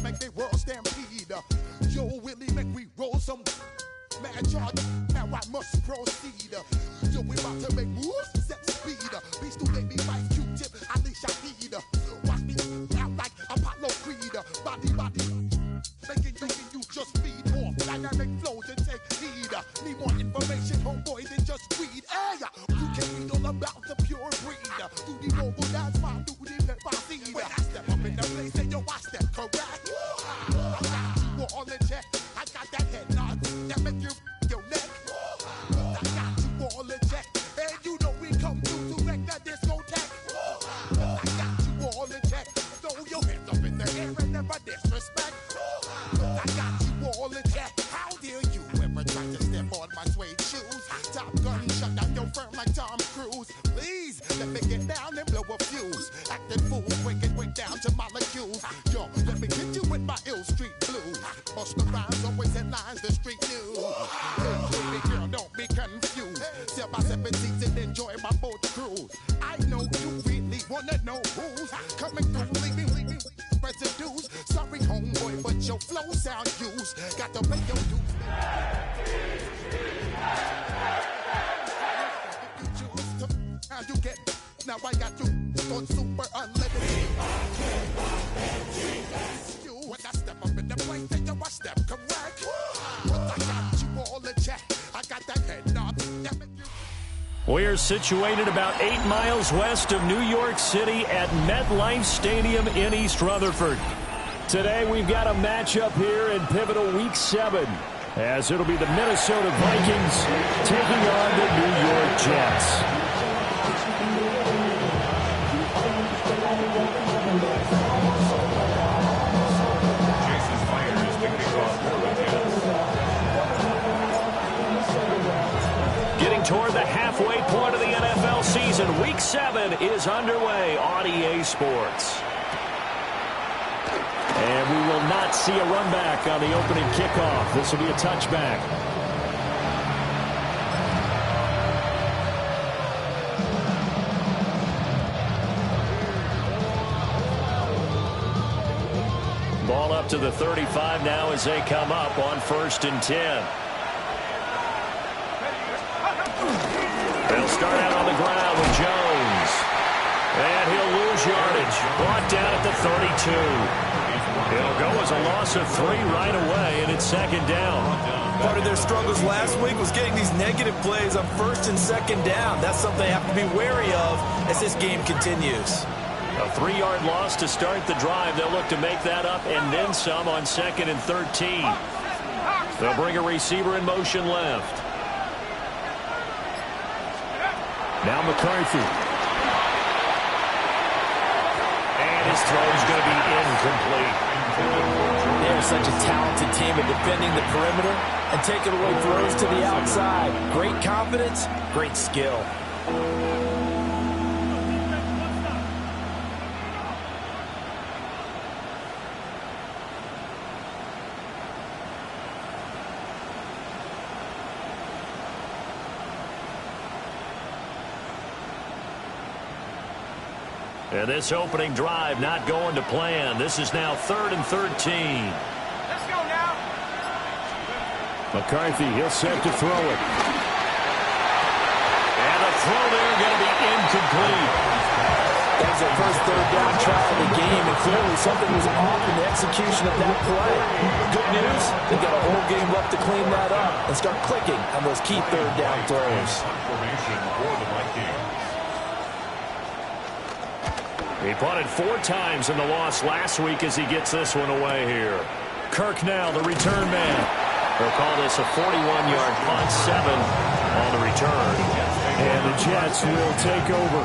make the world stampede. Yo, Willie, make we roll some mad charge. Now I must proceed. Yo, we about to make moves, set speed. Beast who made me fight Q-tip, at least I need. Watch me out like Apollo Creed. Body, making you just feed off dynamic flows and take heed. Need more information, homeboy, than just weed. Hey, you can read all about the pure breed. Do the mobile dance, my duty, pepper seed. When I step up in the place, and yo, I step correct. I got you all in check. I got that head nod that make you your neck. I got you all in check. And you know we come through to wreck the discotheque. I got you all in check. Throw your hands up in the air and never disrespect. I got you all in check. How dare you ever try to step on my suede shoes? Top Gun shut down your firm like Tom Cruise. Please let me get down and blow a fuse. Acting fool, break it down to molecules. Yo, let me hit you with my ill street blues. Bust the rhymes, always headlines, the street news. Hey, baby girl, don't be confused. Sell my 7 seats and enjoy my boat cruise. I know you really wanna know who's coming through, leaving residues. Sorry, homeboy, but your flow sound used. Got to make your dues. How you get? Now I got you on super unlimited. You when I step up in the place, then you I step correct. But I got you all in check. I got that head nod. We're situated about 8 miles west of New York City at MetLife Stadium in East Rutherford. Today we've got a matchup here in pivotal Week 7, as it'll be the Minnesota Vikings taking on the New York Jets. Getting toward the halfway point of the NFL season, Week 7 is underway on EA Sports. And we will not see a run back on the opening kickoff. This will be a touchback. Ball up to the 35 now as they come up on 1st and 10. They'll start out on the ground with Jones. And he'll lose yardage. Brought down at the 32. It'll go as a loss of 3 right away, and it's 2nd down. Part of their struggles last week was getting these negative plays on 1st and 2nd down. That's something they have to be wary of as this game continues. A 3-yard loss to start the drive. They'll look to make that up and then some on 2nd and 13. They'll bring a receiver in motion left. Now McCarthy. And his throw is going to be incomplete. They're such a talented team at defending the perimeter and taking away throws to the outside. Great confidence, great skill. And this opening drive not going to plan. This is now 3rd and 13. Let's go now. McCarthy, he'll set to throw it. And the throw there going to be incomplete. That was their first 3rd down try of the game, and clearly something was off in the execution of that play. Good news, they've got a whole game left to clean that up and start clicking on those key 3rd down throws. He punted 4 times in the loss last week as he gets this one away here. Kirk now, the return man. They'll call this a 41-yard punt, 7 on the return. And the Jets will take over.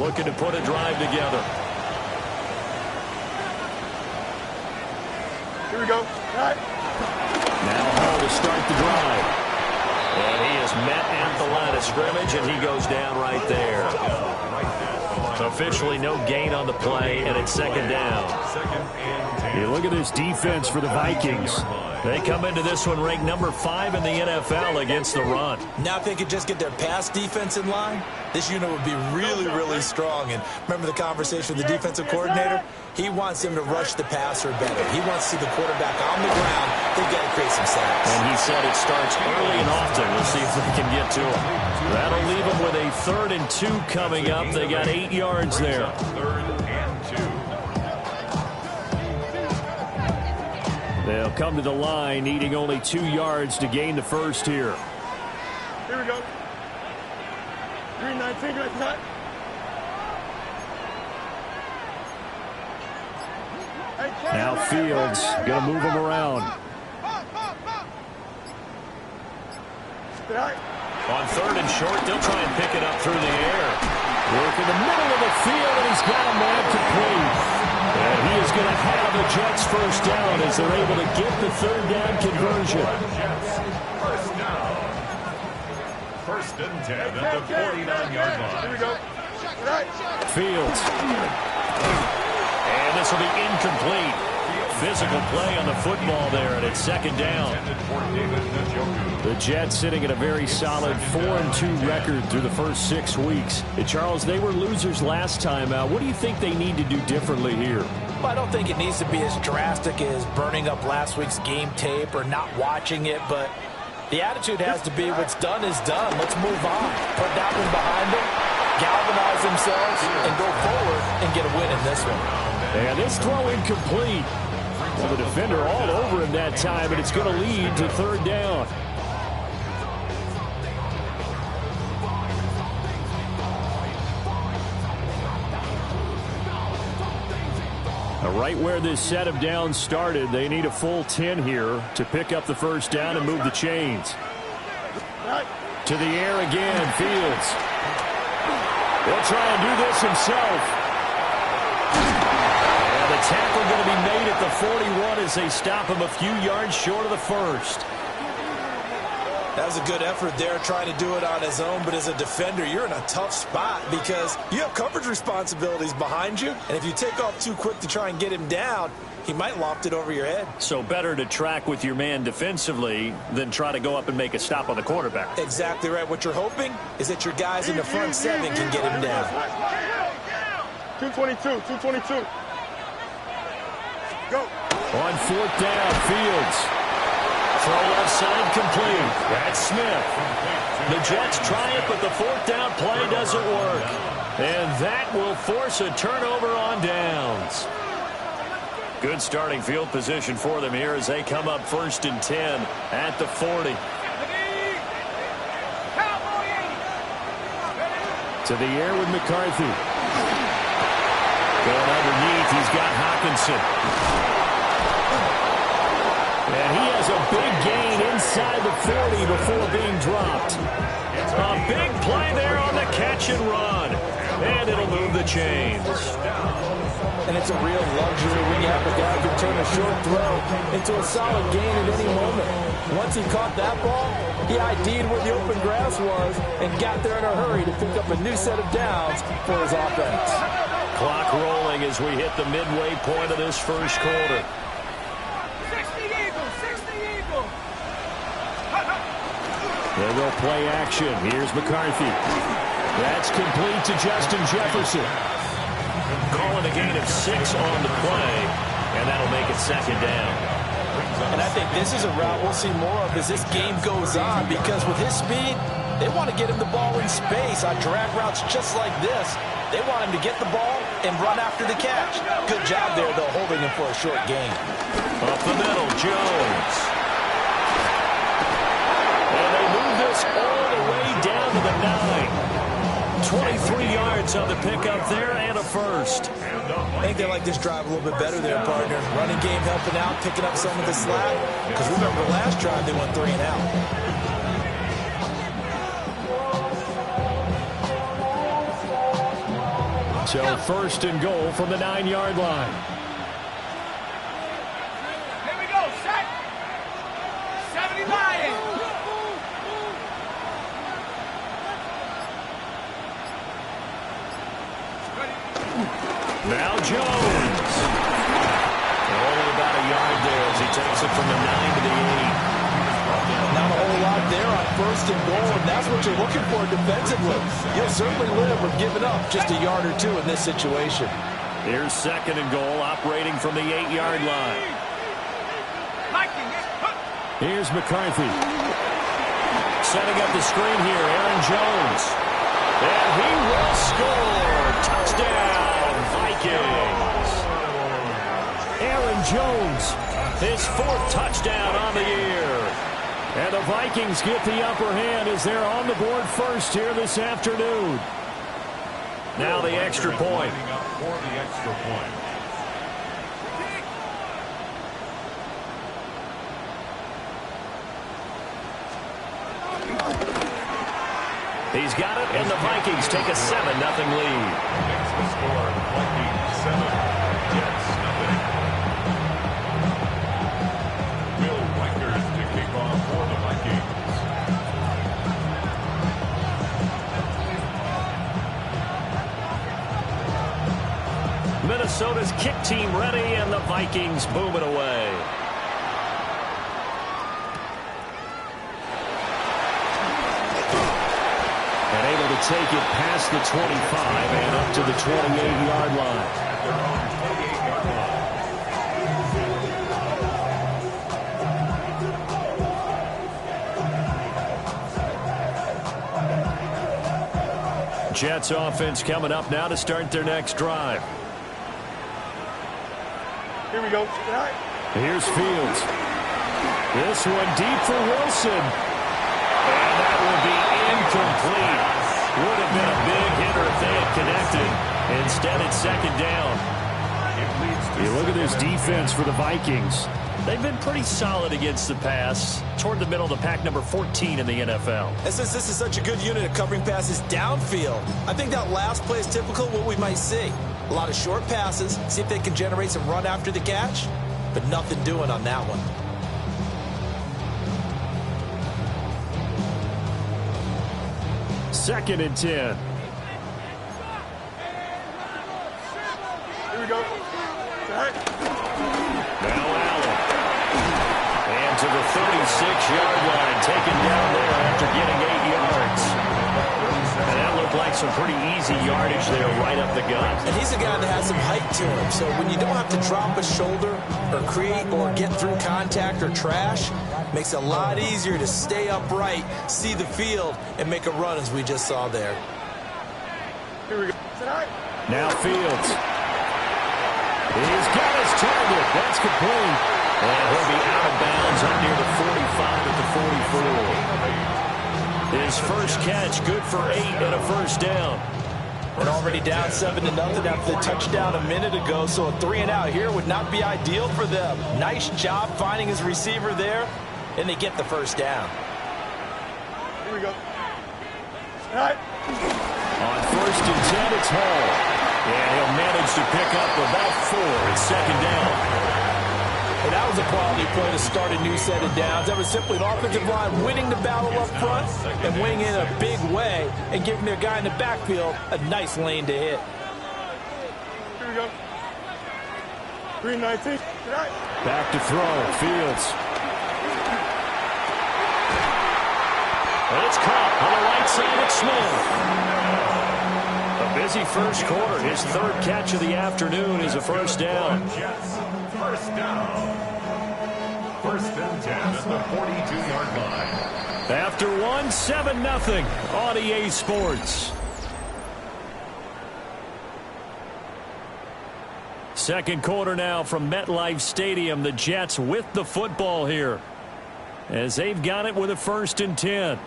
Looking to put a drive together. Here we go. All right. Now Hall to start the drive. And he is met at the line of scrimmage, and he goes down right there. Officially no gain on the play, and it's second down. You look at this defense for the Vikings. They come into this one ranked number 5 in the NFL against the run. Now if they could just get their pass defense in line, this unit would be really, really strong. And remember the conversation with the defensive coordinator? He wants them to rush the passer better. He wants to see the quarterback on the ground. They've got to create some sacks. And he said it starts early and often. We'll see if they can get to him. That'll leave them with a 3rd and 2 coming up. They got 8 yards there. 3rd and 2. They'll come to the line, needing only 2 yards to gain the first here. Here we go. 319, right cut. Now Fields going to move him around. On 3rd and short, they'll try and pick it up through the air. Work in the middle of the field, and he's got a man complete. And he is going to have the Jets first down as they're able to get the 3rd down conversion. First down. 1st and 10 at the 49-yard line. Here we go. Fields. And this will be incomplete. Physical play on the football there, and it's second down. The Jets sitting at a very solid 4-2 record through the first 6 weeks. Charles, they were losers last time out. What do you think they need to do differently here? Well, I don't think it needs to be as drastic as burning up last week's game tape or not watching it, but the attitude has to be what's done is done. Let's move on. Put that one behind them, galvanize themselves, and go forward and get a win in this one. And this throw incomplete. Well, the defender all over him that time, and it's going to lead to 3rd down. Right where this set of downs started, they need a full 10 here to pick up the first down and move the chains. To the air again, Fields. He'll try and do this himself. And the tackle going to be made at the 41 as they stop him a few yards short of the first. That was a good effort there, trying to do it on his own. But as a defender, you're in a tough spot because you have coverage responsibilities behind you. And if you take off too quick to try and get him down, he might loft it over your head. So better to track with your man defensively than try to go up and make a stop on the quarterback. Exactly right. What you're hoping is that your guys in the front 7 can get him down. 222, 222. Go. On 4th down, Fields. Throw left side complete. That's Smith. The Jets try it, but the 4th down play doesn't work. And that will force a turnover on downs. Good starting field position for them here as they come up 1st and 10 at the 40. To the air with McCarthy. Going underneath, he's got Hawkinson. And he has a big gain inside the 40 before being dropped. A big play there on the catch and run. And it'll move the chains. And it's a real luxury when you have a guy who can turn a short throw into a solid gain at any moment. Once he caught that ball, he ID'd where the open grass was and got there in a hurry to pick up a new set of downs for his offense. Clock rolling as we hit the midway point of this first quarter. They'll go play action. Here's McCarthy. That's complete to Justin Jefferson. Calling a gain of 6 on the play, and that'll make it second down. And I think this is a route we'll see more of as this game goes on because with his speed, they want to get him the ball in space on drag routes just like this. They want him to get the ball and run after the catch. Good job there, though, holding him for a short gain. Up the middle, Jones. And they move this all the way down to the 9. 23 yards on the pickup there and a first. I think they like this drive a little bit better there, partner. Running game helping out, picking up some of the slack. Because remember, last drive they went 3 and out. So 1st and goal from the 9-yard line. Here we go, set. 70 Lions. Ready, Now Jones. Only about a yard there as he takes it from the 9 to the 8. Not a whole lot there on first and goal, and that's what you're looking for defensively. You'll certainly live with giving up just a yard or two in this situation. Here's second and goal, operating from the 8-yard line. Here's McCarthy. Setting up the screen here, Aaron Jones. And he will score. Touchdown, Vikings. Aaron Jones, his 4th touchdown on the year. And the Vikings get the upper hand as they're on the board first here this afternoon. Now the extra point. He's got it, and the Vikings take a 7-0 lead. Next to score, Vikings 7, Jets 0. Will Wikers to kick off for the Vikings. Minnesota's kick team ready, and the Vikings boom it away. And able to take it past the 25 and up to the 28-yard line. At their own 28-yard line. Jets offense coming up now to start their next drive. Here we go. Here's Fields. This one deep for Wilson. And that will be incomplete. Would have been a big hitter if they had connected. Instead, it's second down. You look at this defense for the Vikings. They've been pretty solid against the pass. Toward the middle of the pack, number 14 in the NFL. And since this is such a good unit of covering passes downfield, I think that last play is typical of what we might see. A lot of short passes, see if they can generate some run after the catch, but nothing doing on that one. Second and 10. Here we go. Now Allen. And to the 36-yard line, taken down there after getting 8 yards. And that looked like some pretty easy yardage there right up the gut. And he's a guy that has some height to him, so when you don't have to drop a shoulder or create or get through contact or trash, makes it a lot easier to stay upright, see the field, and make a run as we just saw there. Here we go. Now Fields. He's got his target. That's complete. And he'll be out of bounds up near the 45 at the 44. His first catch, good for 8 and a first down. And already down 7-0 after the touchdown a minute ago, so a 3-and-out here would not be ideal for them. Nice job finding his receiver there, and they get the first down. Here we go. On first and 10, it's Hall. And he'll manage to pick up about 4 at second down. And that was a quality play to start a new set of downs. That was simply an offensive line winning the battle up front and winning in a big way and giving their guy in the backfield a nice lane to hit. Here we go. 3-19. Back to throw. Fields. And it's caught on the right side of Smith. A busy first quarter. His 3rd catch of the afternoon is a first down. First down. First and 10 at the 42-yard line. After 7-0 on EA Sports. Second quarter now from MetLife Stadium. The Jets with the football here as they've got it with a first and 10.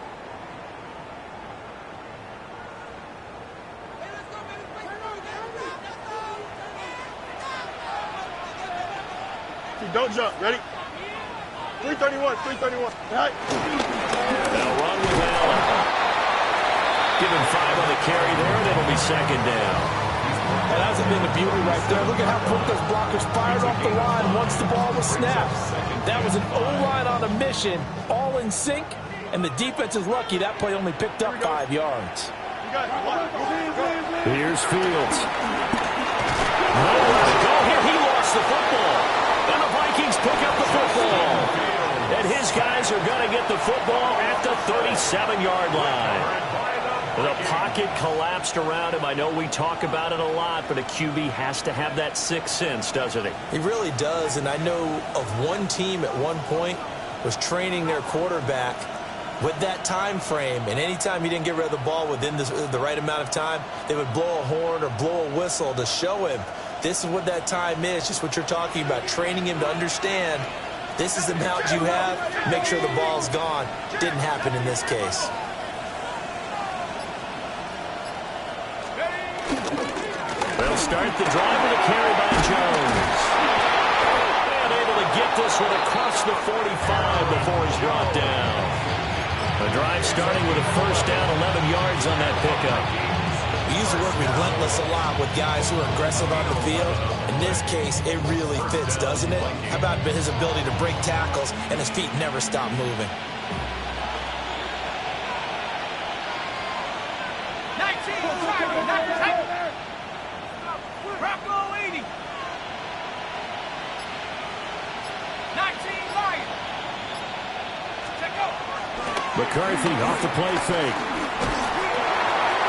Don't jump. Ready? 331. 331. Right. Now run with Allen. Give him 5 on the carry there, and it'll be second down. And that's a bit of beauty right there. Look at how quick those blockers fired off the line once the ball was snapped. That was an O-line on a mission, all in sync, and the defense is lucky that play only picked up 5 yards. Here's Fields. Nowhere to go here. He lost the football. And the Vikings pick up the football. And his guys are going to get the football at the 37-yard line. The pocket collapsed around him. I know we talk about it a lot, but a QB has to have that sixth sense, doesn't he? He really does, and I know of one team at one point was training their quarterback with that time frame, and anytime he didn't get rid of the ball within the right amount of time, they would blow a horn or blow a whistle to show him this is what that time is, just what you're talking about, training him to understand this is the amount you have, make sure the ball's gone. Didn't happen in this case. They'll start the drive with a carry by Jones. And able to get this one across the 45 before he's brought down. The drive starting with a first down, 11 yards on that pickup. We use the word relentless a lot with guys who are aggressive on the field. In this case, it really fits, doesn't it? How about his ability to break tackles and his feet never stop moving? McCarthy off the play fake.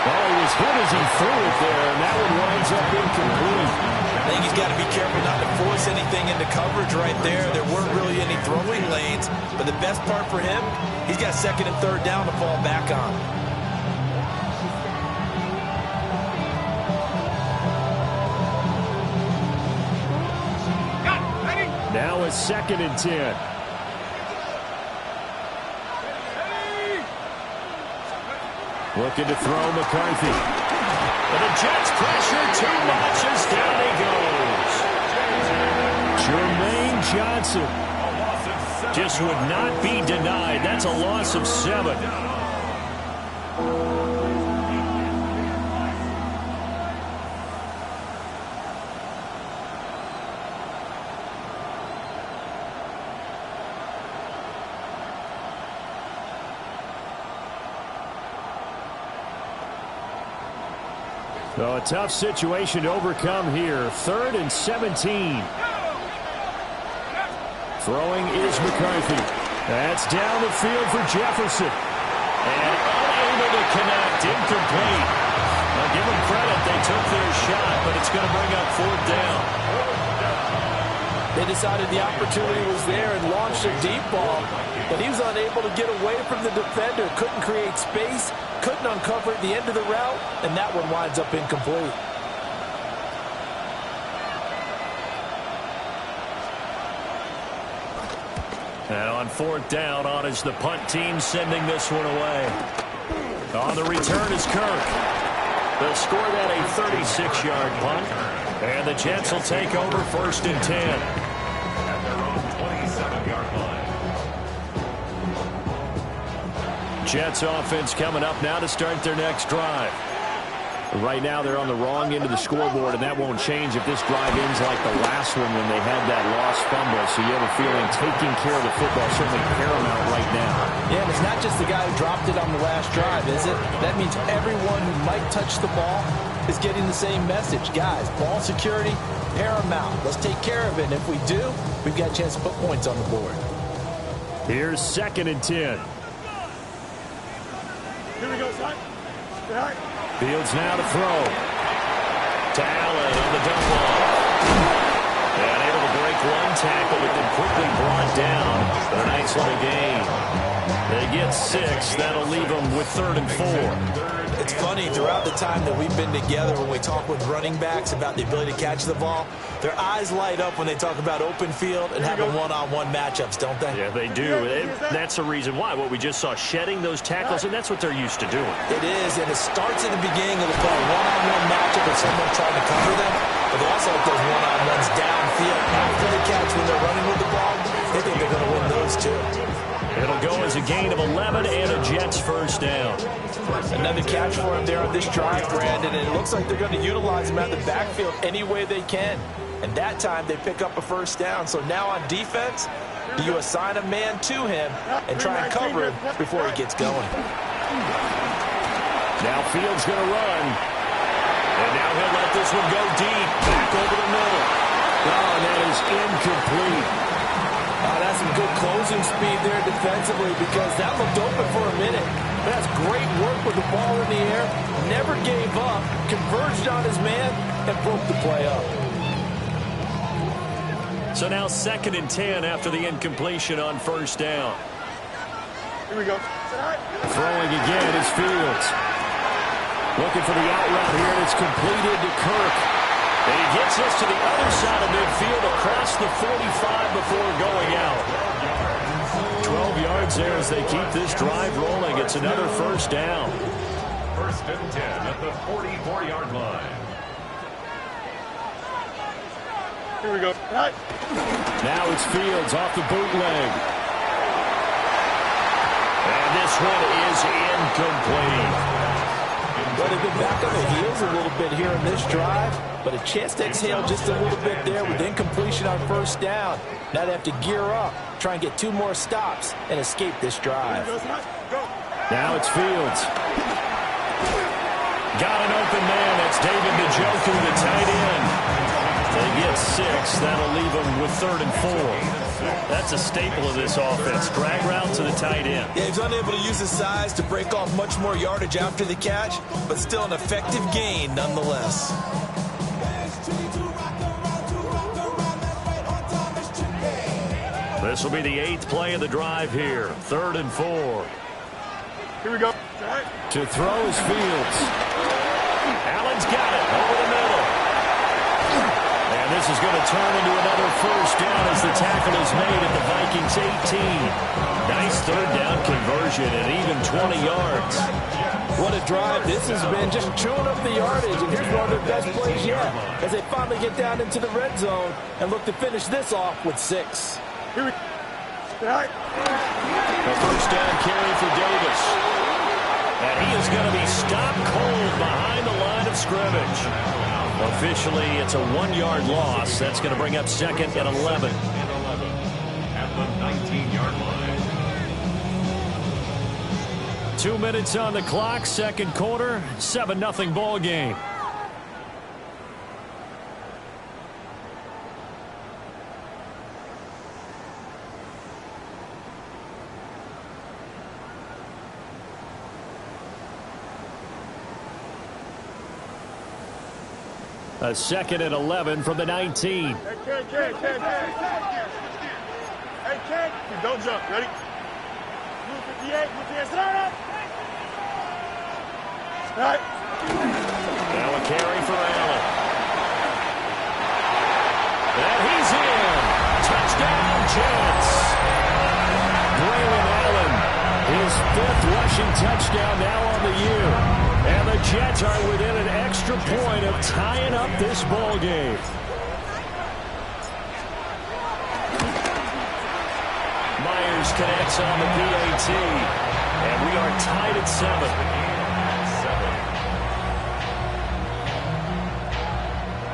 Oh, he was hit as he threw it there, and that one winds up incomplete. I think he's got to be careful not to force anything into coverage right there. There weren't really any throwing lanes, but the best part for him, he's got second and third down to fall back on. Now it's 2nd and 10. Looking to throw McCarthy. And the Jets pressure too much as down he goes. Jermaine Johnson just would not be denied. That's a loss of 7. So a tough situation to overcome here. 3rd and 17. Throwing is McCarthy. That's down the field for Jefferson. And unable to connect. Incomplete. Now give them credit. They took their shot, but it's going to bring up 4th down. They decided the opportunity was there and launched a deep ball, but he was unable to get away from the defender. Couldn't create space. Couldn't uncover at the end of the route, and that one winds up incomplete. And on 4th down, on is the punt team sending this one away. On the return is Kirk. They'll score that a 36-yard punt, and the Jets will take over 1st and 10. At their own 27-yard line. Jets offense coming up now to start their next drive. Right now they're on the wrong end of the scoreboard, and that won't change if this drive ends like the last one when they had that lost fumble. So you have a feeling taking care of the football is certainly paramount right now. Yeah, and it's not just the guy who dropped it on the last drive, is it? That means everyone who might touch the ball is getting the same message. Guys, ball security, paramount. Let's take care of it, and if we do, we've got a chance to put points on the board. Here's 2nd and 10. Here we go, son. All right. Fields now to throw. To Allen on the dump off. And able to break one tackle, but then quickly brought down. A nice little gain. They get 6. That'll leave them with 3rd and 4. It's funny, throughout the time that we've been together, when we talk with running backs about the ability to catch the ball, their eyes light up when they talk about open field and having one-on-one matchups, don't they? Yeah, they do. That's the reason why. What we just saw, shedding those tackles, and that's what they're used to doing. It is, and it starts at the beginning of the play. One-on-one matchup with someone trying to cover them, but they also have those one-on-ones downfield after the catch when they're running with the ball. They think they're going to win those too. It'll go as a gain of 11 and a Jets first down. Another catch for him there on this drive, Brandon, and it looks like they're going to utilize him out of the backfield any way they can. And that time they pick up a first down. So now on defense, you assign a man to him and try and cover him before he gets going. Now Fields going to run. And now he'll let this one go deep. Back over the middle. Oh, and that is incomplete. That's some good closing speed there defensively because that looked open for a minute. But that's great work with the ball in the air. Never gave up. Converged on his man and broke the play up. So now 2nd and 10 after the incompletion on first down. Here we go. Throwing again is Fields. Looking for the out route here, and it's completed to Kirk. And he gets us to the other side of midfield across the 45 before going out. 12 yards there as they keep this drive rolling. It's another first down. 1st and 10 at the 44-yard line. Here we go. Now it's Fields off the bootleg. And this one is incomplete. Well, they've been back on their heels a little bit here in this drive, but a chance to exhale just a little bit there with incompletion on first down. Now they have to gear up, try and get 2 more stops, and escape this drive. Now it's Fields. Got an open man. That's David Njoku, the tight end. They get 6. That'll leave them with 3rd and 4. That's a staple of this offense. Drag route to the tight end. Yeah, he's unable to use his size to break off much more yardage after the catch, but still an effective gain nonetheless. This will be the 8th play of the drive here. 3rd and 4. Here we go. To throw is Fields. Allen's got it over the middle. And this is going to turn into another first down as the tackle is made at the Vikings 18. Nice 3rd down conversion and even 20 yards. What a drive this has been, just chewing up the yardage. And here's one of their best plays yet as they finally get down into the red zone and look to finish this off with 6. Here we go. A first down carry for Davis. And he is going to be stopped cold behind the line of scrimmage. Officially, it's a 1-yard loss. That's going to bring up 2nd and 11. At the 19-yard line. 2 minutes on the clock, 2nd quarter, 7-0 ball game. A 2nd and 11 from the 19. Hey, Ken. Hey, Ken. Don't jump. Ready? Move 58. Move 58. Start up. All right. Now a carry for Allen. And he's in. Touchdown, Jets. Braylon Allen, his 5th rushing touchdown now on the year. And the Jets are within an extra point of tying up this ball game. Myers connects on the PAT. And we are tied at 7.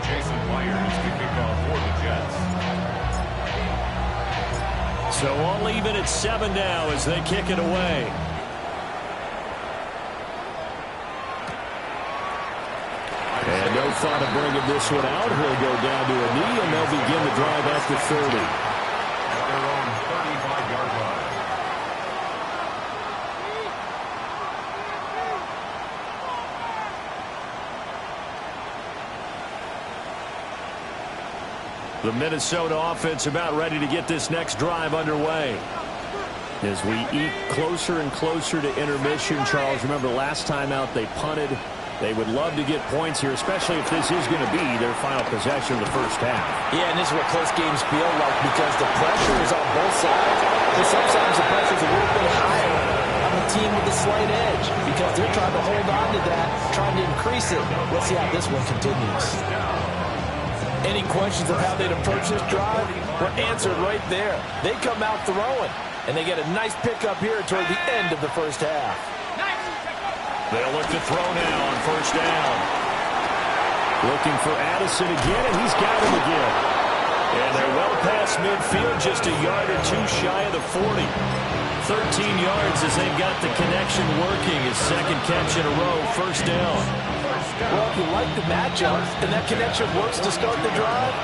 Jason Myers kicking off for the Jets. So all even at 7 now as they kick it away. And no thought of bringing this one out. He'll go down to a knee, and they'll begin the drive at the 30. At their own 35-yard line. The Minnesota offense about ready to get this next drive underway. As we eat closer and closer to intermission, Charles, remember last time out they punted. They would love to get points here, especially if this is going to be their final possession of the first half. Yeah, and this is what close games feel like because the pressure is on both sides. And sometimes the pressure is a little bit higher on the team with the slight edge because they're trying to hold on to that, trying to increase it. Let's see how this one continues. Any questions of how they'd approach this drive were answered right there. They come out throwing, and they get a nice pickup here toward the end of the first half. They'll look to throw now on first down. Looking for Addison again, and he's got him again. And they're well past midfield, just a yard or two shy of the 40. 13 yards as they've got the connection working. His 2nd catch in a row, first down. Well, if you like the matchup and that connection works to start the drive,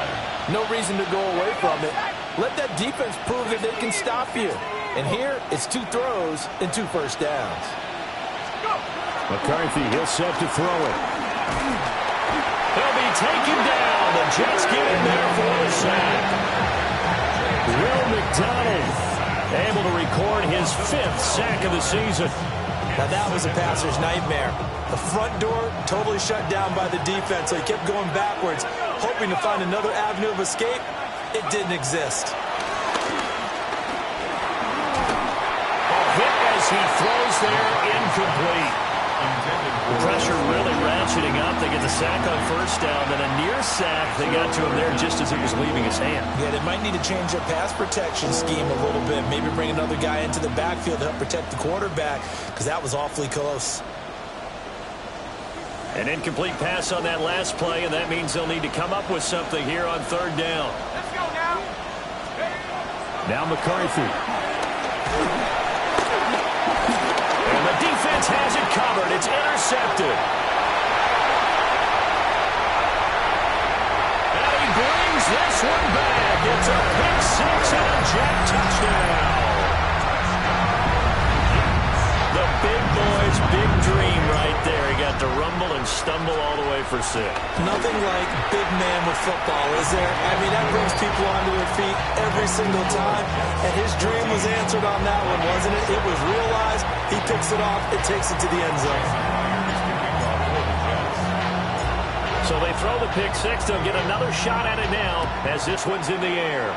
no reason to go away from it. Let that defense prove that they can stop you. And here, it's 2 throws and 2 first downs. McCarthy, he'll set to throw it. He'll be taken down. The Jets get in there for the sack. Will McDonald able to record his 5th sack of the season. Now that was a passer's nightmare. The front door totally shut down by the defense, so he kept going backwards, hoping to find another avenue of escape. It didn't exist. A hit as he throws there, incomplete. Pressure really ratcheting up. They get the sack on first down, then a near sack. They got to him there just as it was leaving his hand. Yeah, they might need to change their pass protection scheme a little bit. Maybe bring another guy into the backfield to help protect the quarterback, because that was awfully close. An incomplete pass on that last play, and that means they'll need to come up with something here on 3rd down. Let's go now. Now McCarthy. And the defense has it covered. It's intercepted. And he brings this one back. It's a pick 6 and a Jet touchdown. The big boy's big dream right there. He got to rumble and stumble all the way for 6. Nothing like big man with football, is there? I mean, that brings people onto their feet every single time. And his dream was answered on that one, wasn't it? It was realized. He picks it off. It takes it to the end zone. So they throw the pick 6. They'll get another shot at it now as this one's in the air.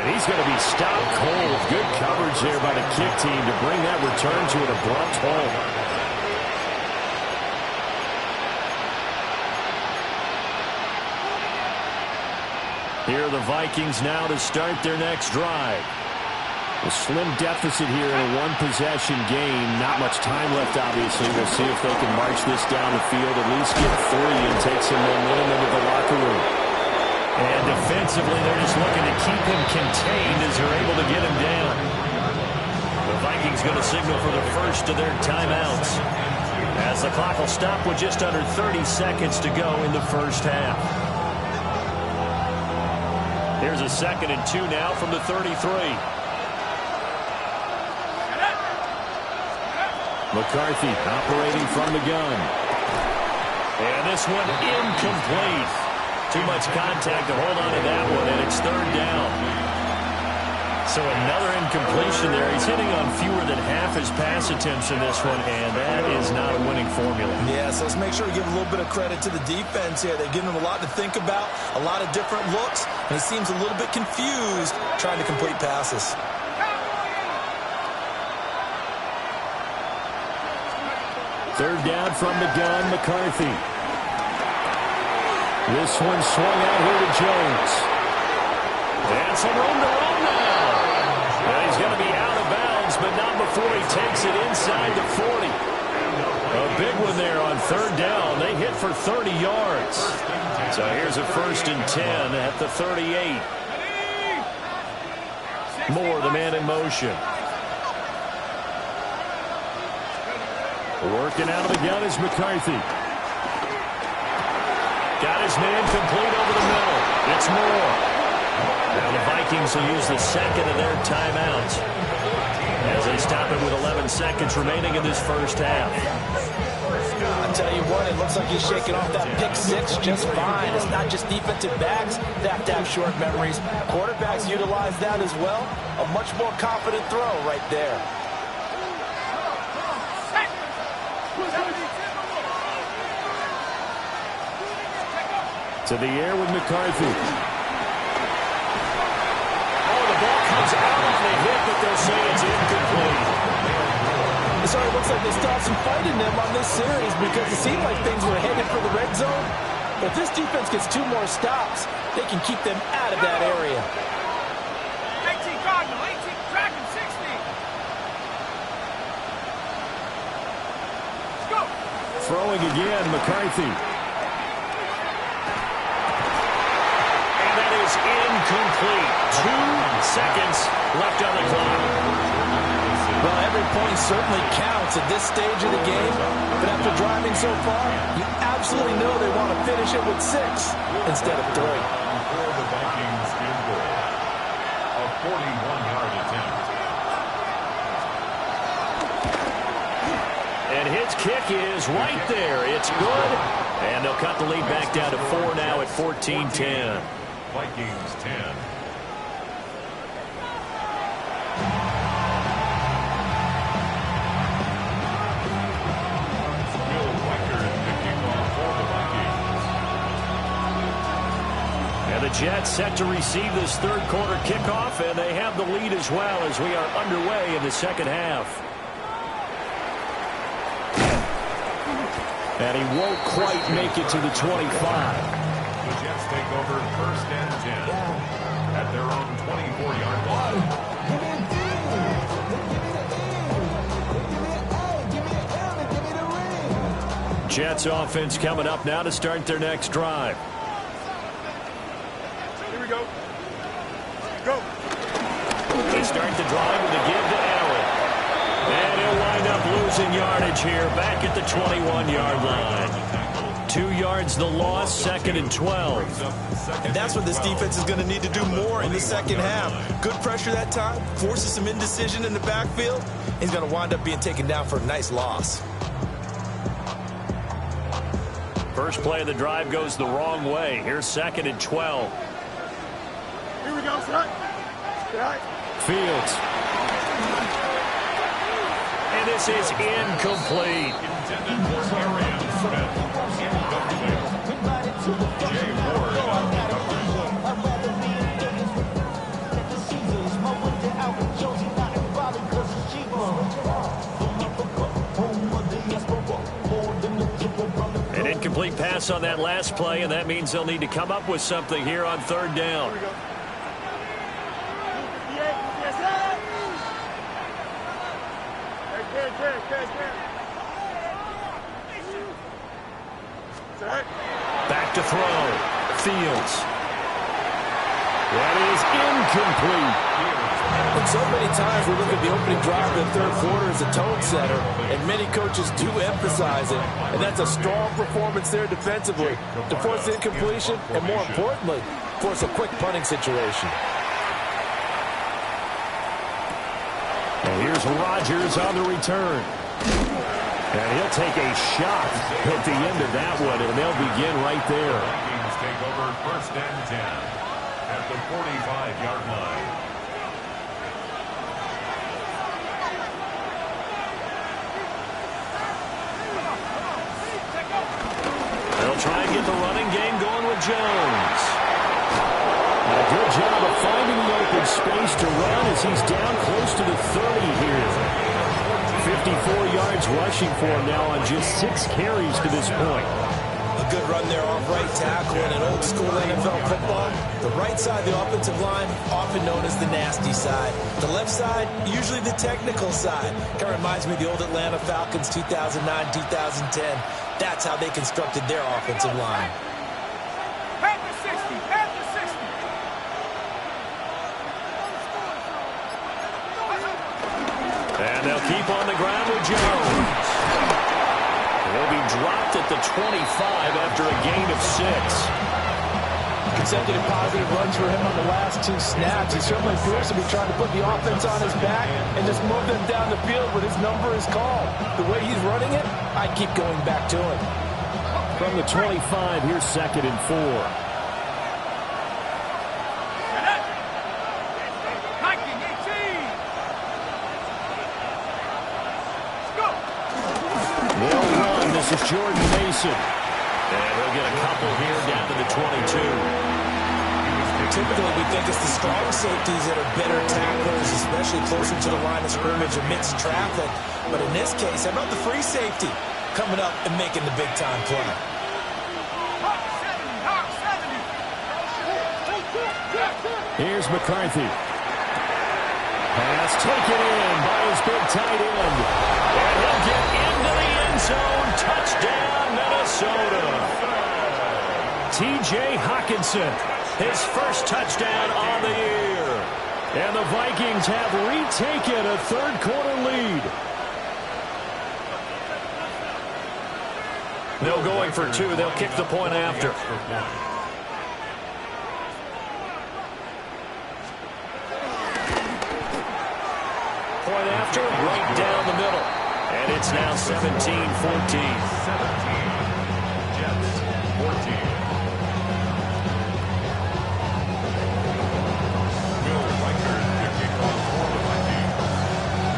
He's going to be stopped cold. Good coverage there by the kick team to bring that return to an abrupt halt. Here are the Vikings now to start their next drive. A slim deficit here in a 1-possession game. Not much time left, obviously. We'll see if they can march this down the field, at least get 3 and take some momentum into the locker room. And defensively, they're just looking to keep him contained as they're able to get him down. The Vikings going to signal for the first of their timeouts, as the clock will stop with just under 30 seconds to go in the first half. Here's a 2nd and 2 now from the 33. McCarthy operating from the gun. And this one incomplete. Too much contact to hold on to that one, and it's 3rd down. So another incompletion there. He's hitting on fewer than half his pass attempts in this one, and that is not a winning formula. Yeah, so let's make sure we give a little bit of credit to the defense here. They're giving him a lot to think about, a lot of different looks, and he seems a little bit confused trying to complete passes. Third down from the gun, McCarthy. This one swung out here to Jones. And some room to run now. And he's going to be out of bounds, but not before he takes it inside the 40. A big one there on 3rd down. They hit for 30 yards. So here's a 1st and 10 at the 38. Moore, the man in motion. Working out of the gun is McCarthy. Got his man complete over the middle. It's Moore. Now the Vikings will use the 2nd of their timeouts as they stop it with 11 seconds remaining in this first half. I'll tell you what, it looks like he's shaking off that pick 6 just fine. It's not just defensive backs that have to have short memories. Quarterbacks utilize that as well. A much more confident throw right there. To the air with McCarthy. Oh, the ball comes out on the hit, but they'll say it's incomplete. So it looks like they stopped some fighting them on this series because it seemed like things were headed for the red zone. But if this defense gets 2 more stops, they can keep them out of that area. 18 Cardinal, 18 Dragon, 60. Let's go. Throwing again, McCarthy. And that is incomplete. 2 seconds left on the clock. point certainly counts at this stage of the game, but after driving so far, you absolutely know they want to finish it with 6 instead of 3. For the Vikings field goal, a 41-yard attempt. And his kick is right there. It's good. And they'll cut the lead back down to 4 now at 14-10. Vikings 10. And the Jets set to receive this third quarter kickoff, and they have the lead as well as we are underway in the second half. And he won't quite make it to the 25. The Jets take over first and 10 at their own 24-yard line. Jets offense coming up now to start their next drive. Here we go. Go. They start the drive with a give to Allen. And he'll wind up losing yardage here back at the 21-yard line. 2 yards the loss, second and 12. And that's what this defense is going to need to do more in the second half. Good pressure that time, forces some indecision in the backfield. He's going to wind up being taken down for a nice loss. First play of the drive goes the wrong way. Here's second and 12. Here we go, son. Fields. And this is incomplete. Intended for Arian Smith. Incomplete. Jay Ward on the An incomplete pass on that last play, and that means they'll need to come up with something here on third down. Back to throw. Fields. That is incomplete. And so many times we look at the opening drive of the third quarter as a tone setter, and many coaches do emphasize it, and that's a strong performance there defensively to force the incompletion and, more importantly, force a quick punting situation. And here's Rodgers on the return. And he'll take a shot at the end of that one, and they'll begin right there. Vikings take over first and 10 at the 45-yard line. They'll try and get the running game going with Jones. And a good job of finding the open space to run as he's down close to the 30 here. 54 yards rushing for him now on just 6 carries to this point. A good run there off right tackle in an old-school NFL football. The right side of the offensive line, often known as the nasty side. The left side, usually the technical side. Kind of reminds me of the old Atlanta Falcons 2009-2010. That's how they constructed their offensive line. Back to 60, back to 60. And they'll keep on the ground with Jones. He'll be dropped at the 25 after a gain of 6. Consecutive positive runs for him on the last 2 snaps. He certainly appears to be trying to put the offense on his back and just move them down the field when his number is called. The way he's running it, I keep going back to him. From the 25, here's second and 4. This is Jordan Mason. And he'll get a couple here down to the 22. Typically, we think it's the strong safeties that are better tacklers, especially closer to the line of scrimmage amidst traffic. But in this case, how about the free safety coming up and making the big-time play? Here's McCarthy. Pass taken in by his big tight end. And he'll get into the end zone. Touchdown, Minnesota. T.J. Hockenson, his first touchdown on the year. And the Vikings have retaken a third-quarter lead. No going for two. They'll kick the point after. Point after, right down the middle. And it's now 17-14. 17. Jets, 14.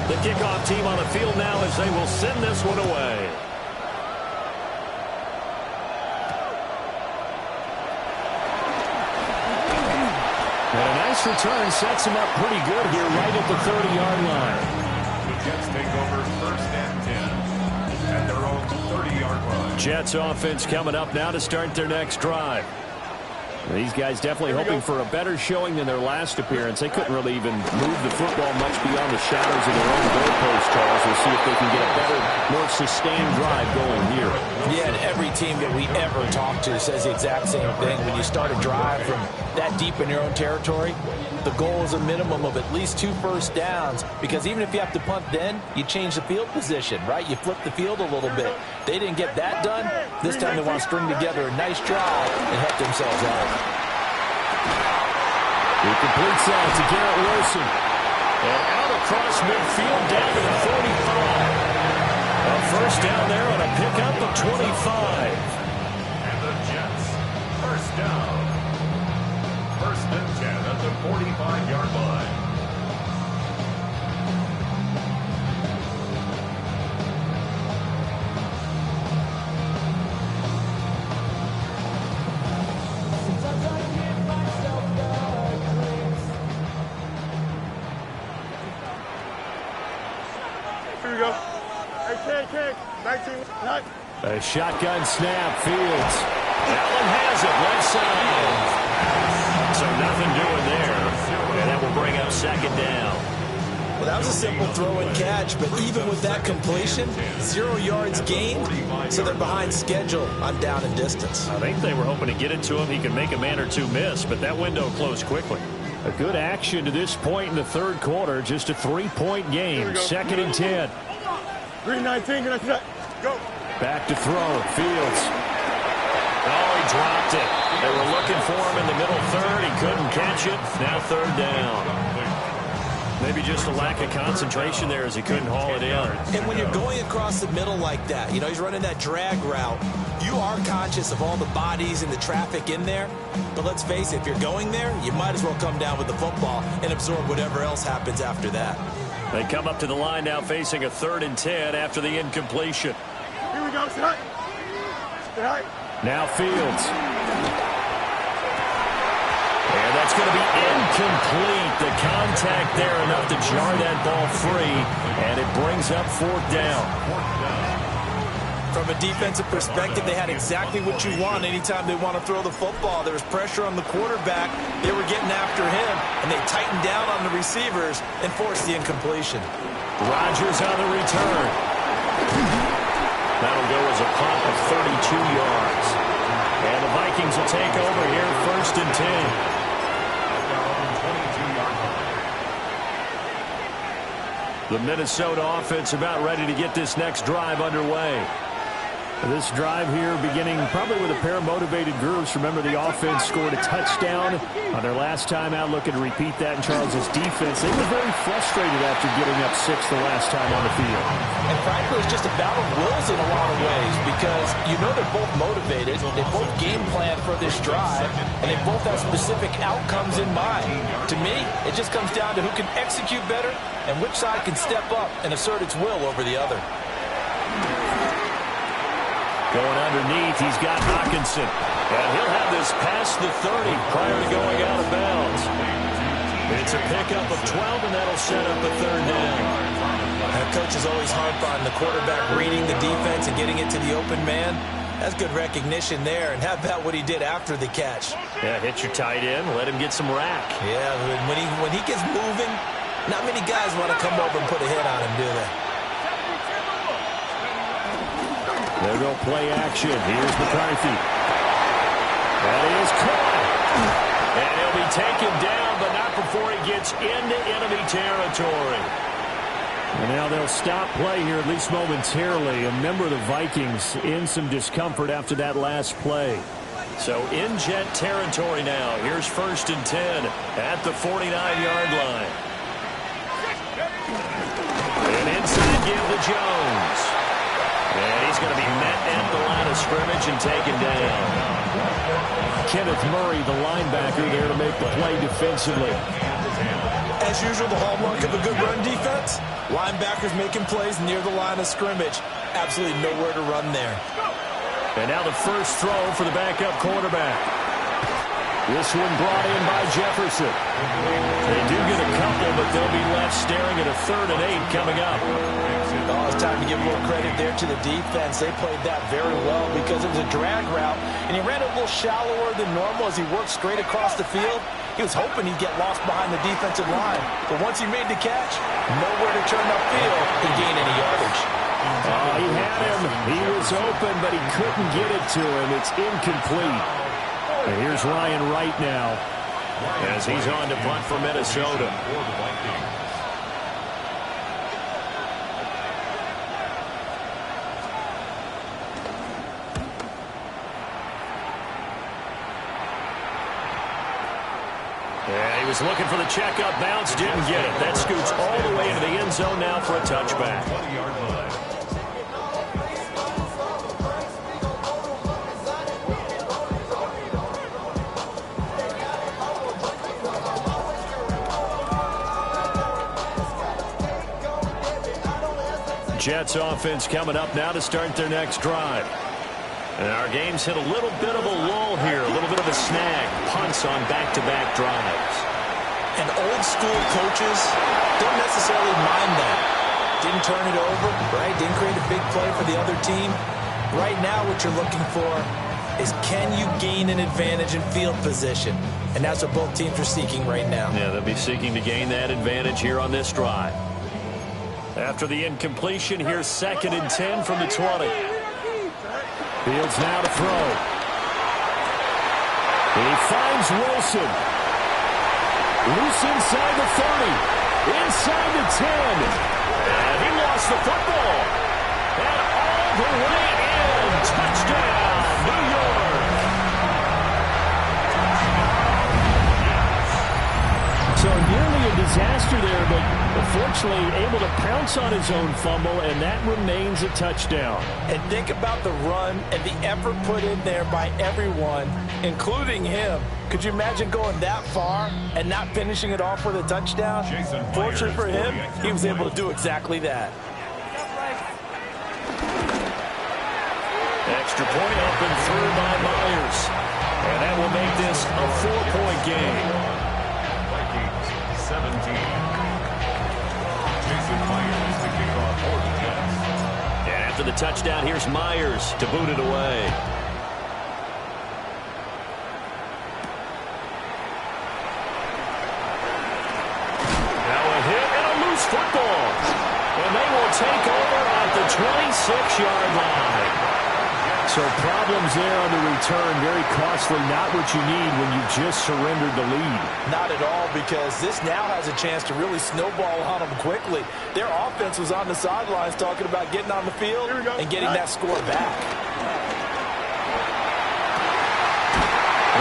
The kickoff team on the field now as they will send this one away. And a nice return sets him up pretty good here right at the 30-yard line. The Jets take over first and 10 at their own 30-yard line. Jets offense coming up now to start their next drive. These guys definitely hoping for a better showing than their last appearance. They couldn't really even move the football much beyond the shadows of their own goalpost, Charles. We'll see if they can get a better, more sustained drive going here. Yeah, and every team that we ever talk to says the exact same thing. When you start a drive from that deep in your own territory, the goal is a minimum of at least 2 first downs, because even if you have to punt then, you change the field position, right? You flip the field a little bit. They didn't get that done. This time they want to string together a nice drive and help themselves out. He completes that to Garrett Wilson. And out across midfield down to the 45. A first down there on a pickup of 25. And the Jets, first down. First and 10 at the 45-yard line. Here we go. Hey, kick. 19. Not. A shotgun snap, Fields. Allen has it, left side. So nothing doing there. And that will bring up second down. Well, that was a simple throw and catch, but even with that completion, 0 yards gained, so they're behind schedule on down and distance. I think they were hoping to get it to him. He could make a man or two miss, but that window closed quickly. A good action to this point in the third quarter. Just a 3-point game. Second and 10. 3-19. Go. Back to throw. Fields. Oh, he dropped it. They were looking for him in the middle third. He couldn't catch it. Now third down. Maybe just a lack of concentration there as he couldn't haul it in. And when you're going across the middle like that, you know, he's running that drag route, you are conscious of all the bodies and the traffic in there. But let's face it, if you're going there, you might as well come down with the football and absorb whatever else happens after that. They come up to the line now facing a 3rd and 10 after the incompletion. Here we go. Stay high. Stay high. Now Fields. And that's going to be incomplete. The contact there enough to jar that ball free, and it brings up 4th down. From a defensive perspective, they had exactly what you want anytime they want to throw the football. There was pressure on the quarterback. They were getting after him, and they tightened down on the receivers and forced the incompletion. Rodgers on the return. That'll go as a punt of 32 yards. And the Vikings will take over here 1st and 10. The Minnesota offense about ready to get this next drive underway. This drive here beginning probably with a pair of motivated groups. Remember, the offense scored a touchdown on their last time out, looking to repeat that in Charles's defense. They were very frustrated after giving up 6 the last time on the field. And frankly, it's just a battle of wills in a lot of ways, because you know they're both motivated, they both game plan for this drive, and they both have specific outcomes in mind. To me, it just comes down to who can execute better and which side can step up and assert its will over the other. Going underneath, he's got Hawkinson. And he'll have this past the 30 prior to going out of bounds. It's a pickup of 12, and that'll set up a 3rd down. Coaches always harp on the quarterback reading the defense and getting it to the open man. That's good recognition there. And how about what he did after the catch? Yeah, hit your tight end, let him get some rack. Yeah, when he gets moving, not many guys want to come over and put a hit on him, do they? They'll go play action. Here's McCarthy. That is caught. And he'll be taken down, but not before he gets into enemy territory. And now they'll stop play here, at least momentarily. A member of the Vikings in some discomfort after that last play. So in Jet territory now. Here's 1st and 10 at the 49-yard line. And inside give to Jones. And he's going to be met at the line of scrimmage and taken down. Kenneth Murray, the linebacker, there to make the play defensively. As usual, the hallmark of a good run defense, linebackers making plays near the line of scrimmage. Absolutely nowhere to run there. And now the first throw for the backup quarterback. This one brought in by Jefferson. They do get a couple, but they'll be left staring at a 3rd and 8 coming up. Oh, it's time to give a little credit there to the defense. They played that very well because it was a drag route, and he ran a little shallower than normal as he worked straight across the field. He was hoping he'd get lost behind the defensive line, but once he made the catch, nowhere to turn upfield and gain any yardage. He had him. He was open, but he couldn't get it to him. It's incomplete. And here's Ryan Wright now as he's on to punt for Minnesota. Yeah, he was looking for the checkup bounce, didn't get it. That scoots all the way into the end zone now for a touchback. 20-yard line. Jets offense coming up now to start their next drive. And our game's hit a little bit of a lull here, a little bit of a snag. Punts on back-to-back drives. And old school coaches don't necessarily mind that. Didn't turn it over, right? Didn't create a big play for the other team. Right now what you're looking for is can you gain an advantage in field position? And that's what both teams are seeking right now. Yeah, they'll be seeking to gain that advantage here on this drive. After the incompletion, here's 2nd and 10 from the 20. Fields now to throw. He finds Wilson. Loose inside the 30. Inside the 10. And he lost the football. And all the way in. Touchdown, New York. So nearly a disaster there, but unfortunately able to pounce on his own fumble, and that remains a touchdown. And think about the run and the effort put in there by everyone, including him. Could you imagine going that far and not finishing it off with a touchdown? Fortunately for him, he was able to do exactly that. Extra point up and through by Myers. And that will make this a 4-point game. 17. Jason Myers to kick off for the Jets. And after the touchdown, here's Myers to boot it away. Now a hit and a loose football. And they will take over at the 26-yard line. So problems there on the return, very costly, not what you need when you just surrendered the lead. Not at all, because this now has a chance to really snowball on them quickly. Their offense was on the sidelines talking about getting on the field and getting that score back.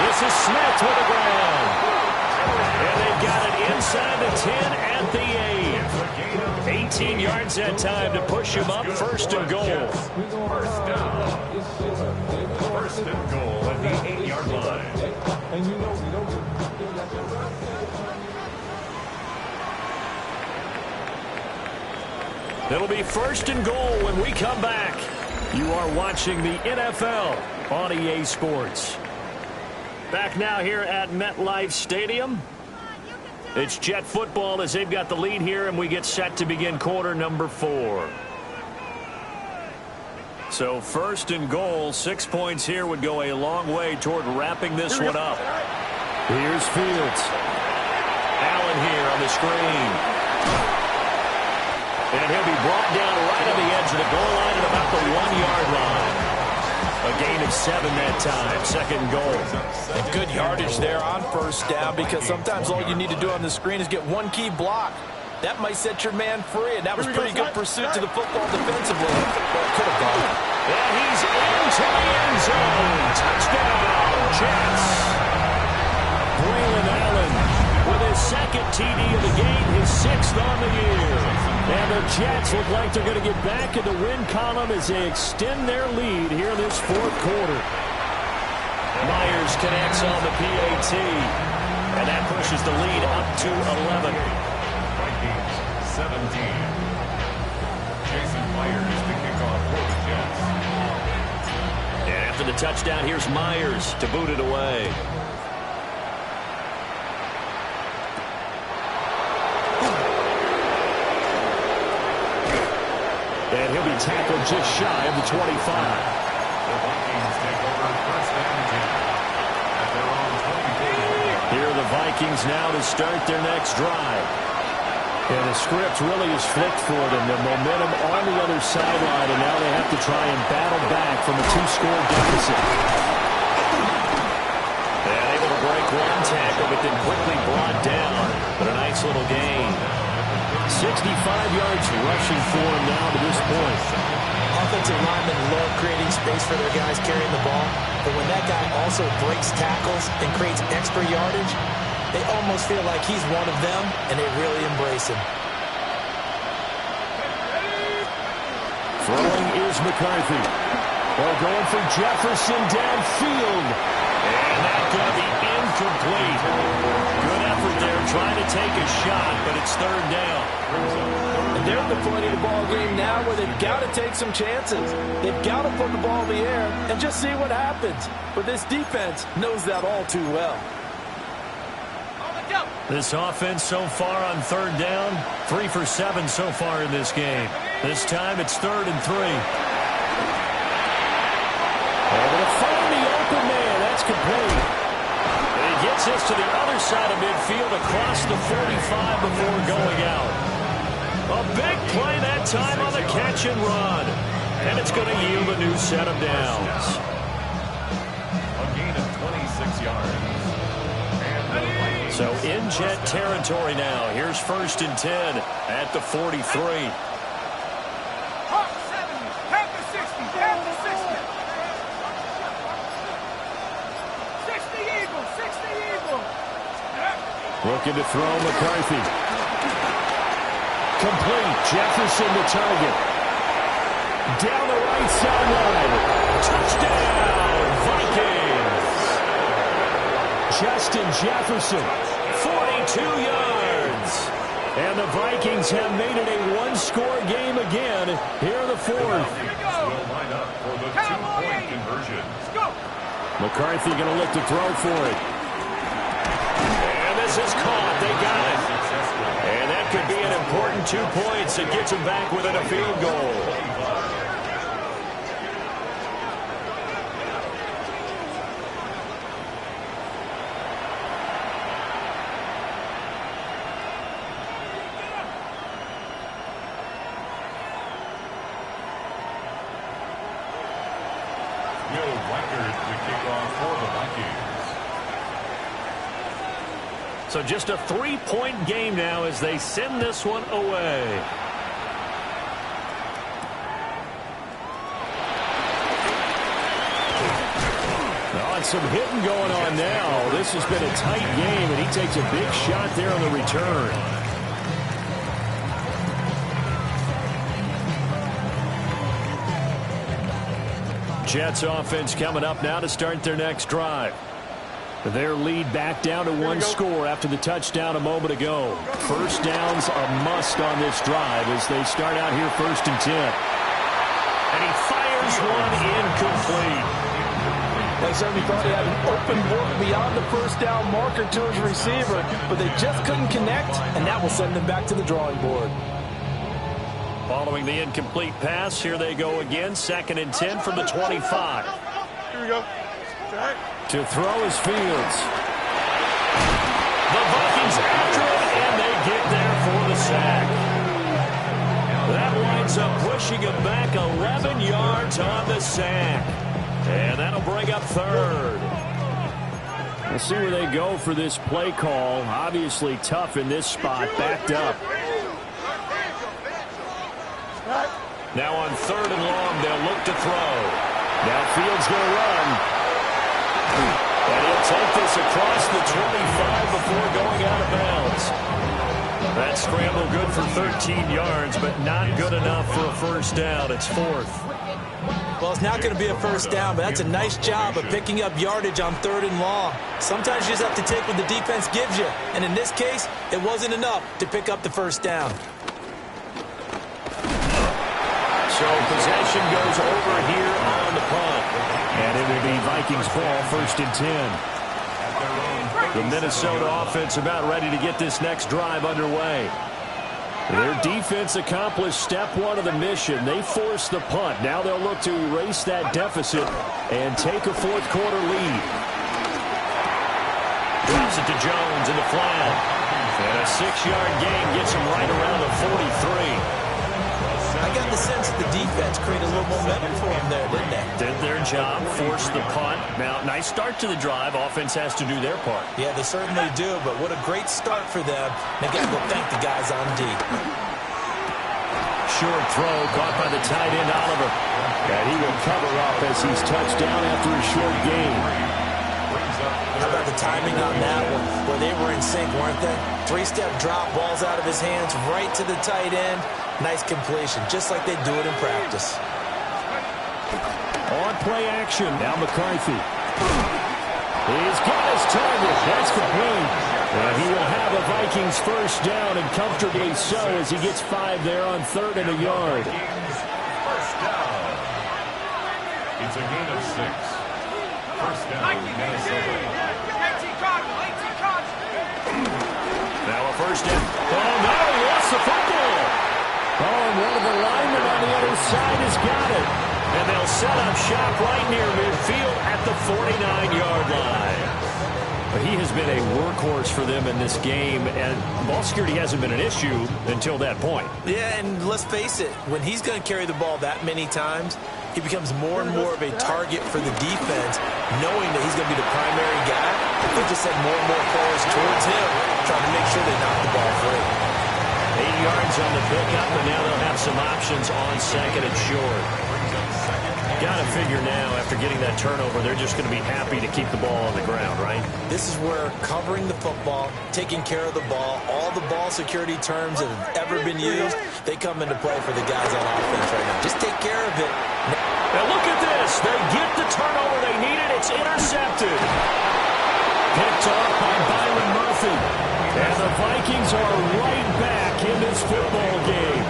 This is Smith to the ground. And they've got it inside the 10 at the 8. 18 yards that time to push him up, 1st and goal. First down. 1st and goal at the 8-yard line. It'll be 1st and goal when we come back. You are watching the NFL on EA Sports. Back now here at MetLife Stadium. It's Jet football as they've got the lead here, and we get set to begin quarter number 4. So 1st and goal, 6 points here would go a long way toward wrapping this one up. Here's Fields. Allen here on the screen. And he'll be brought down right on the edge of the goal line at about the 1-yard line. A A gain of 7 that time. Second goal. And good yardage there on first down, because sometimes all you need to do on the screen is get one key block. That might set your man free, and that was pretty good pursuit to the football defensively. But it could have gone. And he's into the end zone. Touchdown, Jets. Braylon Allen with his second TD of the game, his 6th on the year. And the Jets look like they're going to get back in the win column as they extend their lead here in this 4th quarter. Myers connects on the PAT, and that pushes the lead up to 11. Vikings 17. Jason Myers to kick off for the Jets. And after the touchdown, here's Myers to boot it away. And he'll be tackled just shy of the 25. The Vikings take over first and 10 at their own 24. Here are the Vikings now to start their next drive. And the script really is flipped for them. The momentum on the other sideline, and now they have to try and battle back from a 2-score deficit. And able to break one tackle, but then quickly brought down. But a nice little gain. 65 yards rushing for him now to this point. Offensive linemen love creating space for their guys carrying the ball, but when that guy also breaks tackles and creates extra yardage, they almost feel like he's one of them, and they really embrace him. Throwing is McCarthy. Well, going for Jefferson downfield. And that's going to be incomplete. Good effort there trying to take a shot, but it's 3rd down. And they're at the point of the ball game now where they've got to take some chances. They've got to put the ball in the air and just see what happens. But this defense knows that all too well. This offense so far on 3rd down, 3 for 7 so far in this game. This time it's 3rd and 3. Able to find the open man. That's complete. And he gets this to the other side of midfield across the 45 before going out. A big play that time on the catch and run. And it's going to yield a new set of downs. A gain of 26 yards. So in Jet territory now. Here's 1st and 10 at the 43. Looking to throw McCarthy. Complete. Jefferson the target. Down the right sideline. Touchdown, Vikings. Justin Jefferson, 42 yards. And the Vikings have made it a 1-score game again here in the 4th. Will line up for the 2-point conversion. McCarthy going to look to throw for it. This is caught. They got it. And that could be an important 2 points that gets them back within a field goal. Will Reichert to kick off for the Vikings. So just a 3-point game now as they send this one away. Oh, and some hitting going on now. This has been a tight game, and he takes a big shot there on the return. Jets offense coming up now to start their next drive. Their lead back down to 1 score after the touchdown a moment ago. First down's a must on this drive as they start out here 1st and 10. And he fires one incomplete. They certainly thought he had an open look beyond the first down marker to his receiver, but they just couldn't connect, and that will send them back to the drawing board. Following the incomplete pass, here they go again. 2nd and 10 from the 25. Here we go. To throw is Fields. The Vikings after it, and they get there for the sack. That winds up pushing him back 11 yards on the sack. And that'll bring up third. We'll see where they go for this play call. Obviously tough in this spot, backed up. Now on 3rd and long, they'll look to throw. Now Fields going to run. And he'll take this across the 25 before going out of bounds. That scramble good for 13 yards, but not good enough for a first down. It's 4th. Well, it's not going to be a first down, but that's a nice job of picking up yardage on 3rd and long. Sometimes you just have to take what the defense gives you. And in this case, it wasn't enough to pick up the first down. So possession goes over here on the punt. And it will be Vikings ball, 1st and 10. The Minnesota offense about ready to get this next drive underway. Their defense accomplished step 1 of the mission. They forced the punt. Now they'll look to erase that deficit and take a 4th quarter lead. Drops it to Jones in the flat. And a 6-yard gain gets him right around the 43. I got the sense that the defense created a little momentum for them there, didn't they? Did their job, forced the punt. Now, nice start to the drive. Offense has to do their part. Yeah, they certainly do, but what a great start for them. They got to go thank the guys on D. Short throw caught by the tight end, Oliver. And he will cover up as he's touched down after a short gain. How about the timing on that one? Where they were in sync, weren't they? 3-step drop, balls out of his hands, right to the tight end. Nice completion, just like they do it in practice. On play action, now McCarthy. He's got his target. That's complete. And he will have a Vikings first down, and comfortably so as he gets 5 there on 3rd and a yard. First down. It's a gain of 6. First down, Minnesota. Now a first down. Oh, no, he lost the football. Oh, and one of the linemen on the other side has got it. And they'll set up shop right near midfield at the 49-yard line. But he has been a workhorse for them in this game, and ball security hasn't been an issue until that point. Yeah, and let's face it, when he's going to carry the ball that many times, he becomes more and more of a target for the defense, knowing that he's going to be the primary guy. They just send more and more players towards him, trying to make sure they knock the ball free. 8 yards on the pickup, and now they'll have some options on 2nd and short. Got to figure now, after getting that turnover, they're just going to be happy to keep the ball on the ground, right? This is where covering the football, taking care of the ball, all the ball security terms that have ever been used, they come into play for the guys on offense right now. Just take care of it. Now look at this. They get the turnover they needed. It's intercepted. Picked off by Byron Murphy. And the Vikings are right back in this football game.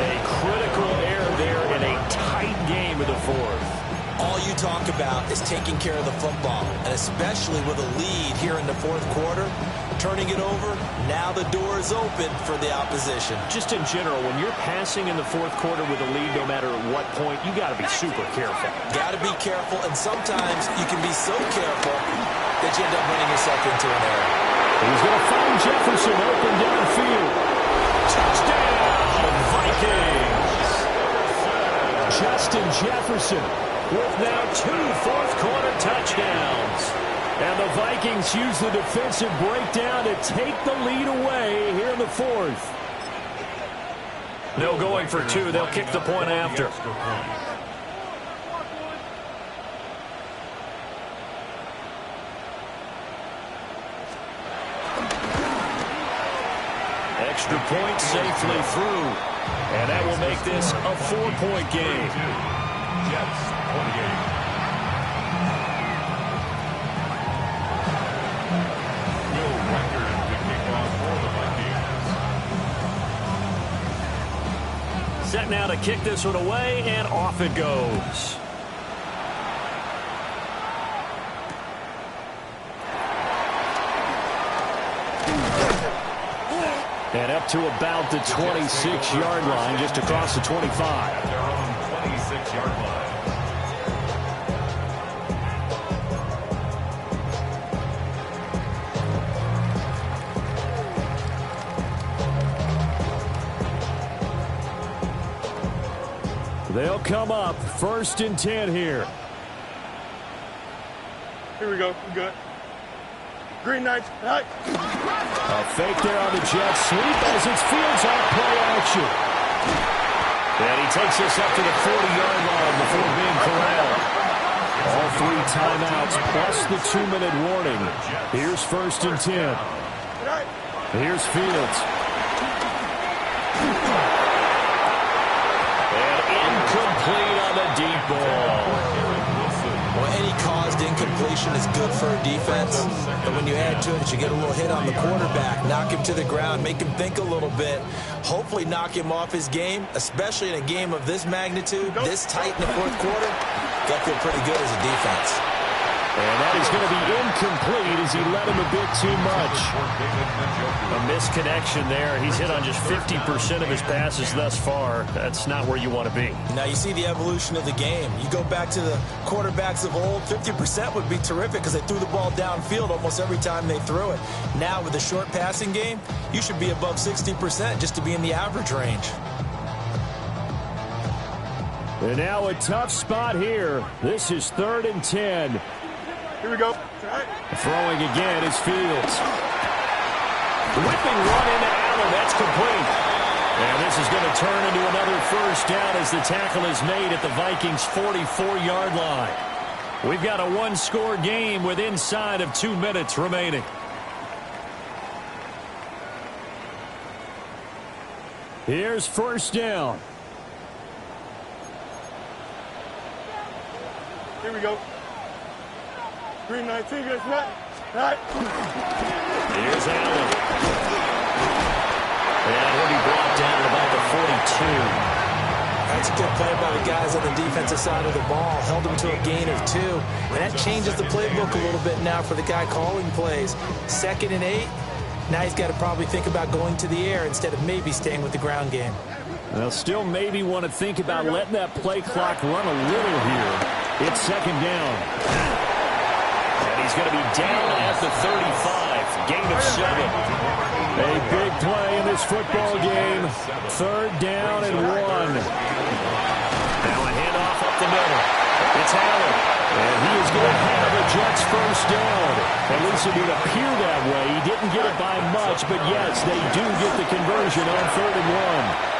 A critical error there in a tight game of the 4th. All you talk about is taking care of the football, and especially with a lead here in the 4th quarter, turning it over, now the door is open for the opposition. Just in general, when you're passing in the 4th quarter with a lead, no matter what point, you got to be super careful. Got to be careful, and sometimes you can be so careful that you end up running yourself into an error. He's going to find Jefferson open downfield. Touchdown, Vikings! Justin Jefferson with now 2 4th-quarter touchdowns. And the Vikings use the defensive breakdown to take the lead away here in the 4th. No going for 2. They'll kick the point after. Extra point safely through. And that will make this a 4-point game. Jets, 28. Will Record to kick off for the Vikings. Set now to kick this one away, and off it goes. And up to about the 26-yard line, just across the 25. At their own 26-yard line. They'll come up 1st and 10 here. Here we go. We're good. Green Knights. Right. A fake there on the jet sweep as it's Fields on play action. And he takes us up to the 40-yard line before being corralled. All 3 timeouts plus the 2-minute warning. Here's 1st and 10. Here's Fields. And incomplete on the deep ball. Well, any caused incompletion is good for a defense. But when you add to it, you get a little hit on the quarterback, knock him to the ground, make him think a little bit, hopefully knock him off his game, especially in a game of this magnitude, this tight in the 4th quarter. Got to feel pretty good as a defense. And that is going to be incomplete as he led him a bit too much. A misconnection there. He's hit on just 50% of his passes thus far. That's not where you want to be. Now you see the evolution of the game. You go back to the quarterbacks of old, 50% would be terrific because they threw the ball downfield almost every time they threw it. Now with the short passing game, you should be above 60% just to be in the average range. And now a tough spot here. This is 3rd and 10. Here we go. Throwing again is Fields. Whipping one into Allen. That's complete. And this is going to turn into another 1st down as the tackle is made at the Vikings' 44-yard line. We've got a 1-score game with inside of 2 minutes remaining. Here's 1st down. Here we go. Green 19, guys, right. Here's Allen. And he'll be brought down at about the 42. That's a good play by the guys on the defensive side of the ball. Held them to a gain of 2. And that changes the playbook a little bit now for the guy calling plays. 2nd and 8. Now he's got to probably think about going to the air instead of maybe staying with the ground game. They'll still maybe want to think about letting that play clock run a little here. It's 2nd down. And he's going to be down at the 35. Gain of 7. A big play in this football game. 3rd down and 1. Now a handoff up the middle. It's Allen. And he is going to have the Jets' 1st down. At least it would appear that way. He didn't get it by much, but yes, they do get the conversion on 3rd and 1.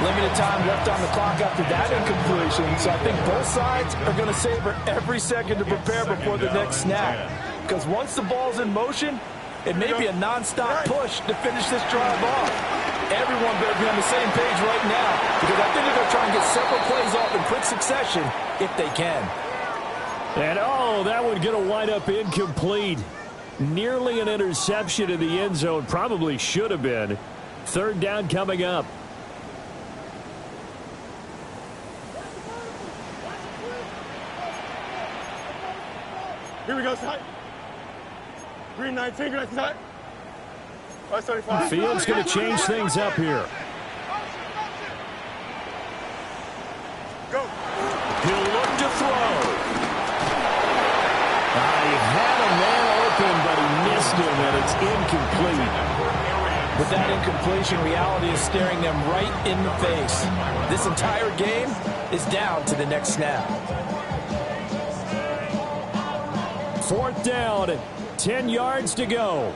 Limited time left on the clock after that incompletion, so I think both sides are going to savor every second to prepare before the next snap. Because once the ball's in motion, it may be a nonstop push to finish this drive off. Everyone better be on the same page right now, because I think they're going to try and get several plays off in quick succession if they can. And oh, that one going to wind up incomplete. Nearly an interception in the end zone. Probably should have been. 3rd down coming up. Here we go, side. Green 19, green side. 575. Fields going to change things up here. Go. He'll look to throw. He had a man open, but he missed him, and it's incomplete. With that incompletion, reality is staring them right in the face. This entire game is down to the next snap. 4th down, 10 yards to go.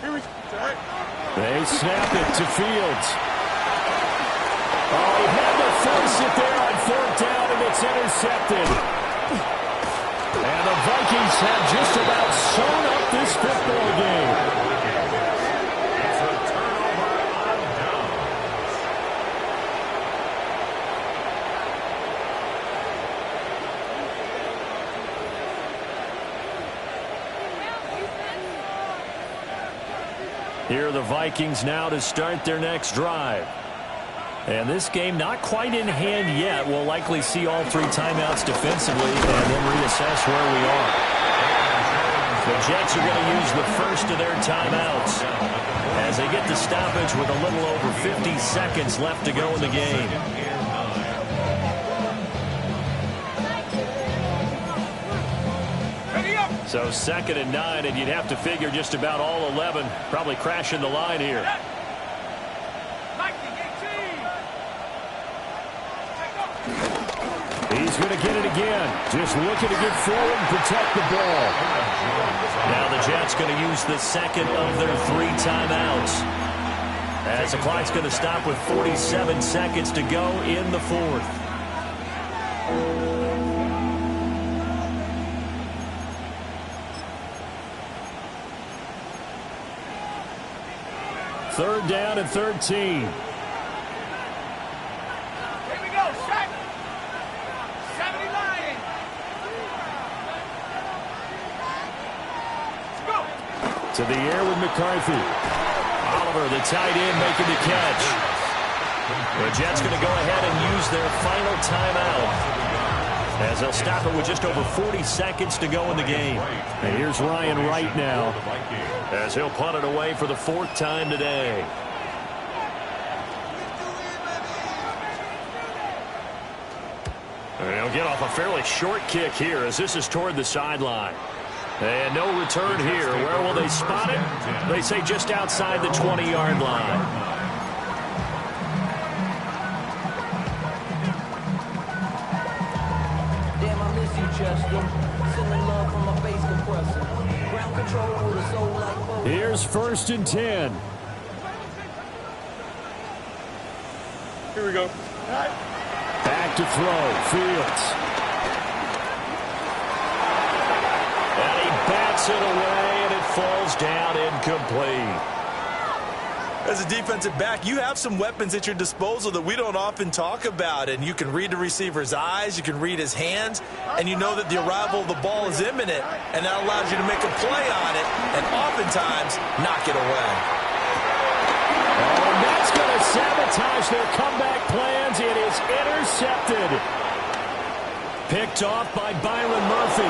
Here we go. They snap it to Fields. Oh, he had to force it there on 4th down, and it's intercepted. And the Vikings have just about sewn up this football game. Here are the Vikings now to start their next drive. And this game not quite in hand yet. We'll likely see all 3 timeouts defensively and then reassess where we are. The Jets are going to use the first of their timeouts as they get the stoppage with a little over 50 seconds left to go in the game. So 2nd and 9, and you'd have to figure just about all 11 probably crashing the line here. He's He's going to get it again. Just looking to get forward and protect the ball. Now the Jets going to use the second of their 3 timeouts. As the clock's going to stop with 47 seconds to go in the 4th. Third down and 13. To the air with McCarthy. Oliver, the tight end, making the catch. The Jets going to go ahead and use their final timeout, as they'll stop it with just over 40 seconds to go in the game. And here's Ryan Wright now, as he'll punt it away for the 4th time today. And he'll get off a fairly short kick here, as this is toward the sideline. And no return here. Where will they spot it? They say just outside the 20-yard line. Damn, I miss you, Chester. Sending love from my bass compressor. Ground control with a soul like both. Here's 1st and 10. Here we go. Back to throw. Fields. Bats it away, and it falls down incomplete. As a defensive back, you have some weapons at your disposal that we don't often talk about, and you can read the receiver's eyes, you can read his hands, and you know that the arrival of the ball is imminent, and that allows you to make a play on it and oftentimes knock it away. Oh, and that's going to sabotage their comeback plans. It is intercepted. Picked off by Byron Murphy.